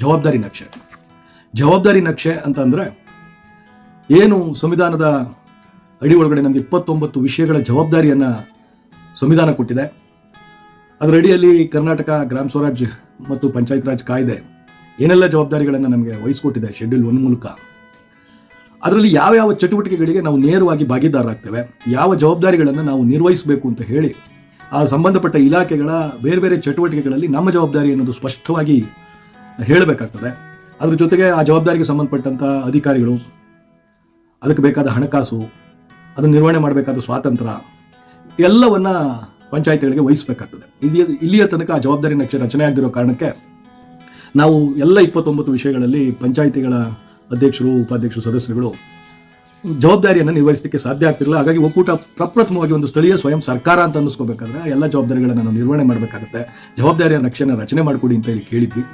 ಜವಾಬ್ದಾರಿ ನಕ್ಷೆ. ಜವಾಬ್ದಾರಿ ನಕ್ಷೆ ಅಂತಂದರೆ ಏನು ಸಂವಿಧಾನದ ಅಡಿ ಒಳಗಡೆ ನಮಗೆ 29 ವಿಷಯಗಳ ಜವಾಬ್ದಾರಿಯನ್ನು ಸಂವಿಧಾನ ಕೊಟ್ಟಿದೆ. ಅದರ ಅಡಿಯಲ್ಲಿ ಕರ್ನಾಟಕ ಗ್ರಾಮ ಸ್ವರಾಜ್ ಮತ್ತು ಪಂಚಾಯತ್ ರಾಜ್ ಕಾಯ್ದೆ ಏನೆಲ್ಲ ಜವಾಬ್ದಾರಿಗಳನ್ನು ನಮಗೆ ವಹಿಸ್ಕೊಟ್ಟಿದೆ ಶೆಡ್ಯೂಲ್ 1 ಮೂಲಕ. ಅದರಲ್ಲಿ ಯಾವ ಚಟುವಟಿಕೆಗಳಿಗೆ ನಾವು ನೇರವಾಗಿ ಭಾಗಿದಾರರಾಗ್ತೇವೆ, ಯಾವ ಜವಾಬ್ದಾರಿಗಳನ್ನು ನಾವು ನಿರ್ವಹಿಸಬೇಕು ಅಂತ ಹೇಳಿ ಆ ಸಂಬಂಧಪಟ್ಟ ಇಲಾಖೆಗಳ ಬೇರೆ ಬೇರೆ ಚಟುವಟಿಕೆಗಳಲ್ಲಿ ನಮ್ಮ ಜವಾಬ್ದಾರಿ ಅನ್ನೋದು ಸ್ಪಷ್ಟವಾಗಿ ಹೇಳಬೇಕಾಗ್ತದೆ. ಅದ್ರ ಜೊತೆಗೆ ಆ ಜವಾಬ್ದಾರಿಗೆ ಸಂಬಂಧಪಟ್ಟಂಥ ಅಧಿಕಾರಿಗಳು, ಅದಕ್ಕೆ ಬೇಕಾದ ಹಣಕಾಸು, ಅದನ್ನು ನಿರ್ವಹಣೆ ಮಾಡಬೇಕಾದ ಸ್ವಾತಂತ್ರ್ಯ ಎಲ್ಲವನ್ನ ಪಂಚಾಯಿತಿಗಳಿಗೆ ವಹಿಸಬೇಕಾಗ್ತದೆ. ಇಲ್ಲಿಯ ತನಕ ಆ ಜವಾಬ್ದಾರಿ ನಕ್ಷೆ ರಚನೆ ಆಗದಿರೋ ಕಾರಣಕ್ಕೆ ನಾವು ಎಲ್ಲ 29 ವಿಷಯಗಳಲ್ಲಿ ಪಂಚಾಯಿತಿಗಳ ಅಧ್ಯಕ್ಷರು, ಉಪಾಧ್ಯಕ್ಷರು, ಸದಸ್ಯರುಗಳು ಜವಾಬ್ದಾರಿಯನ್ನು ನಿರ್ವಹಿಸಲಿಕ್ಕೆ ಸಾಧ್ಯ ಆಗ್ತಿರಲಿಲ್ಲ. ಹಾಗಾಗಿ ಒಕ್ಕೂಟ ಪ್ರಪ್ರಥಮವಾಗಿ ಒಂದು ಸ್ಥಳೀಯ ಸ್ವಯಂ ಸರ್ಕಾರ ಅಂತ ಅನ್ನಿಸ್ಕೋಬೇಕಾದ್ರೆ ಎಲ್ಲ ಜವಾಬ್ದಾರಿಗಳನ್ನು ನಾವು ನಿರ್ವಹಣೆ ಮಾಡಬೇಕಾಗುತ್ತೆ, ಜವಾಬ್ದಾರಿಯ ನಕ್ಷೆಯನ್ನು ರಚನೆ ಮಾಡಿಕೊಡಿ ಅಂತ ಹೇಳಿ ಕೇಳಿದ್ವಿ.